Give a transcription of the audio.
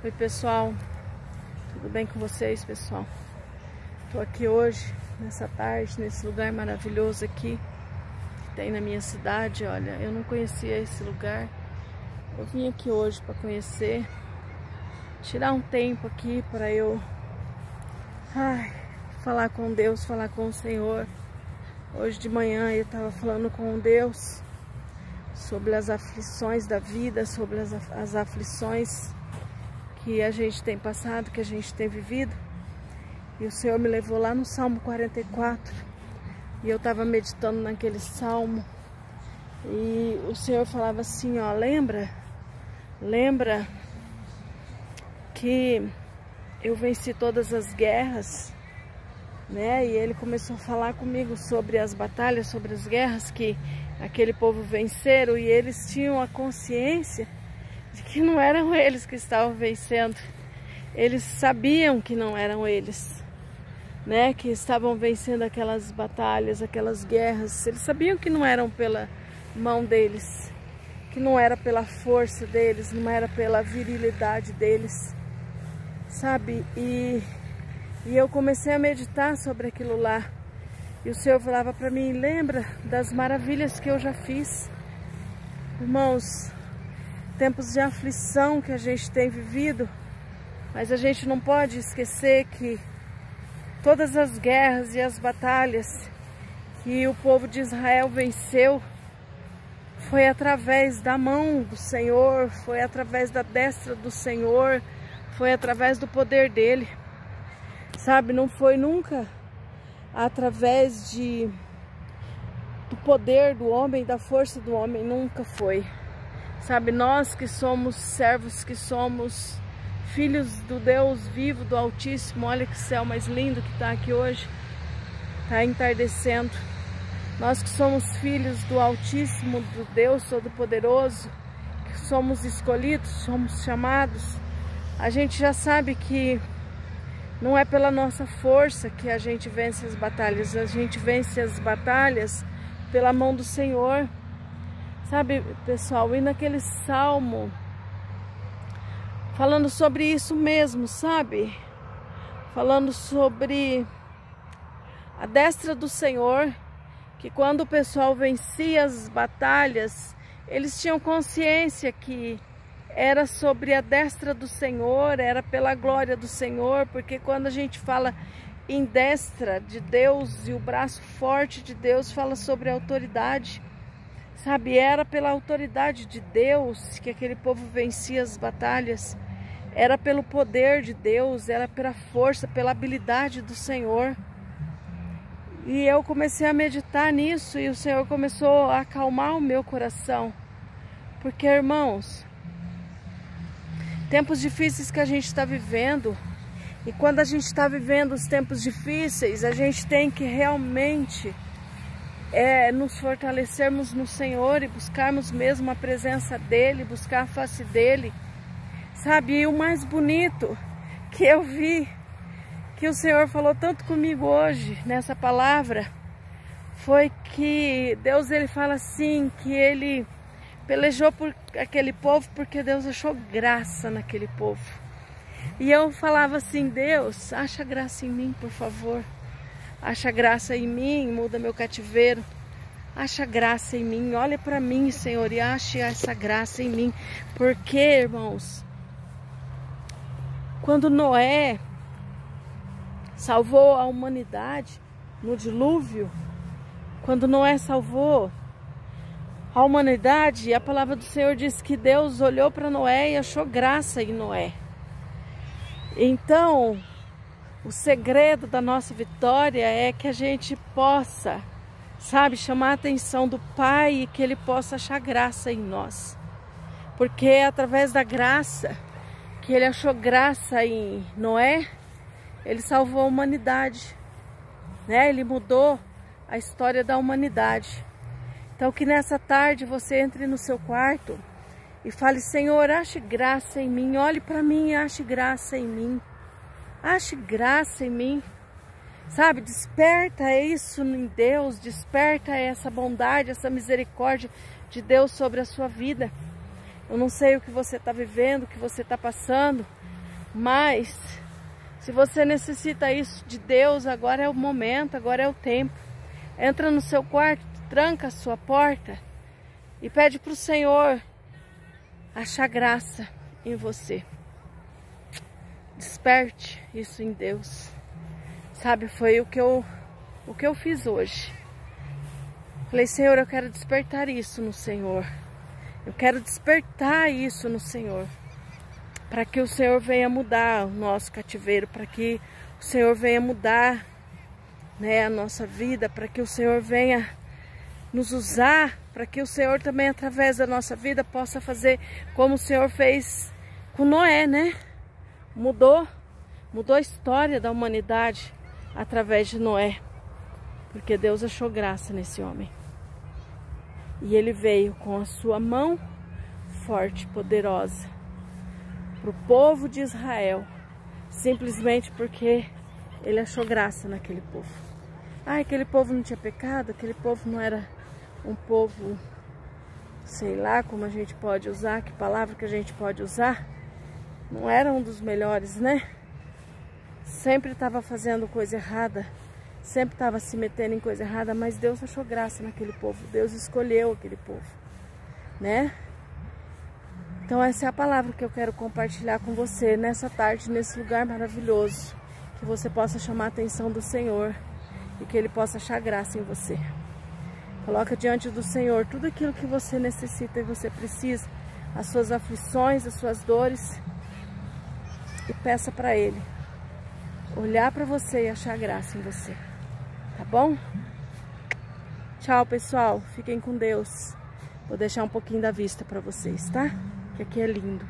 Oi pessoal, tudo bem com vocês pessoal? Tô aqui hoje, nessa tarde, nesse lugar maravilhoso aqui que tem na minha cidade. Olha, eu não conhecia esse lugar, eu vim aqui hoje para conhecer, tirar um tempo aqui para eu falar com Deus, falar com o Senhor. Hoje de manhã eu estava falando com Deus sobre as aflições da vida, sobre as aflições que a gente tem passado, que a gente tem vivido. E o Senhor me levou lá no Salmo 44. E eu estava meditando naquele salmo. E o Senhor falava assim, ó, lembra que eu venci todas as guerras, né? E ele começou a falar comigo sobre as batalhas, sobre as guerras que aquele povo venceram, e eles tinham a consciência de que não eram eles que estavam vencendo. Eles sabiam que não eram eles, né? Que estavam vencendo aquelas batalhas, aquelas guerras. Eles sabiam que não eram pela mão deles, que não era pela força deles, não era pela virilidade deles, sabe? E eu comecei a meditar sobre aquilo lá. E o Senhor falava para mim, lembra das maravilhas que eu já fiz. Irmãos, tempos de aflição que a gente tem vivido, mas a gente não pode esquecer que todas as guerras e as batalhas que o povo de Israel venceu foi através da mão do Senhor, foi através da destra do Senhor, foi através do poder dele, sabe? Não foi nunca através do poder do homem, da força do homem, nunca foi. Sabe, nós que somos servos, que somos filhos do Deus vivo, do Altíssimo, olha que céu mais lindo que está aqui hoje, está entardecendo. Nós que somos filhos do Altíssimo, do Deus Todo-Poderoso, que somos escolhidos, somos chamados, a gente já sabe que não é pela nossa força que a gente vence as batalhas, a gente vence as batalhas pela mão do Senhor. Sabe, pessoal, e naquele salmo, falando sobre isso mesmo, sabe? Falando sobre a destra do Senhor, que quando o pessoal vencia as batalhas, eles tinham consciência que era sobre a destra do Senhor, era pela glória do Senhor, porque quando a gente fala em destra de Deus e o braço forte de Deus, fala sobre a autoridade. Sabe, era pela autoridade de Deus que aquele povo vencia as batalhas. Era pelo poder de Deus, era pela força, pela habilidade do Senhor. E eu comecei a meditar nisso e o Senhor começou a acalmar o meu coração. Porque, irmãos, tempos difíceis que a gente está vivendo, e quando a gente está vivendo os tempos difíceis, a gente tem que realmente nos fortalecermos no Senhor e buscarmos mesmo a presença dEle, buscar a face dEle, sabe? E o mais bonito que eu vi, que o Senhor falou tanto comigo hoje, nessa palavra, foi que Deus, Ele fala assim, que Ele pelejou por aquele povo porque Deus achou graça naquele povo. E eu falava assim, Deus, acha graça em mim, por favor. Acha graça em mim, muda meu cativeiro. Acha graça em mim, olha para mim, Senhor, e ache essa graça em mim. Porque, irmãos, quando Noé salvou a humanidade no dilúvio, quando Noé salvou a humanidade, a palavra do Senhor diz que Deus olhou para Noé e achou graça em Noé. Então, o segredo da nossa vitória é que a gente possa, sabe, chamar a atenção do Pai e que Ele possa achar graça em nós. Porque é através da graça, que Ele achou graça em Noé, Ele salvou a humanidade, né? Ele mudou a história da humanidade. Então que nessa tarde você entre no seu quarto e fale, Senhor, ache graça em mim, olhe para mim e ache graça em mim. Ache graça em mim, sabe? Desperta isso em Deus, desperta essa bondade, essa misericórdia de Deus sobre a sua vida. Eu não sei o que você está vivendo, o que você está passando, Mas se você necessita isso de Deus, agora é o momento, agora é o tempo. Entra no seu quarto, tranca a sua porta e pede para o Senhor achar graça em você. Desperte isso em Deus. Sabe, foi o que eu fiz hoje. Falei, Senhor, eu quero despertar isso no Senhor. Eu quero despertar isso no Senhor. Para que o Senhor venha mudar o nosso cativeiro. Para que o Senhor venha mudar, né, a nossa vida. Para que o Senhor venha nos usar. Para que o Senhor também, através da nossa vida, possa fazer como o Senhor fez com Noé, né? Mudou a história da humanidade através de Noé. Porque Deus achou graça nesse homem. E ele veio com a sua mão forte, poderosa, para o povo de Israel, simplesmente porque ele achou graça naquele povo. Ah, aquele povo não tinha pecado, aquele povo não era um povo, sei lá como a gente pode usar, que palavra que a gente pode usar, não era um dos melhores, né? Sempre estava fazendo coisa errada, sempre estava se metendo em coisa errada, mas Deus achou graça naquele povo. Deus escolheu aquele povo, né? Então essa é a palavra que eu quero compartilhar com você nessa tarde, nesse lugar maravilhoso. Que você possa chamar a atenção do Senhor e que Ele possa achar graça em você. Coloca diante do Senhor tudo aquilo que você necessita e você precisa, as suas aflições, as suas dores, e peça para Ele olhar para você e achar graça em você. Tá bom? Tchau, pessoal. Fiquem com Deus. Vou deixar um pouquinho da vista para vocês, tá? Que aqui é lindo.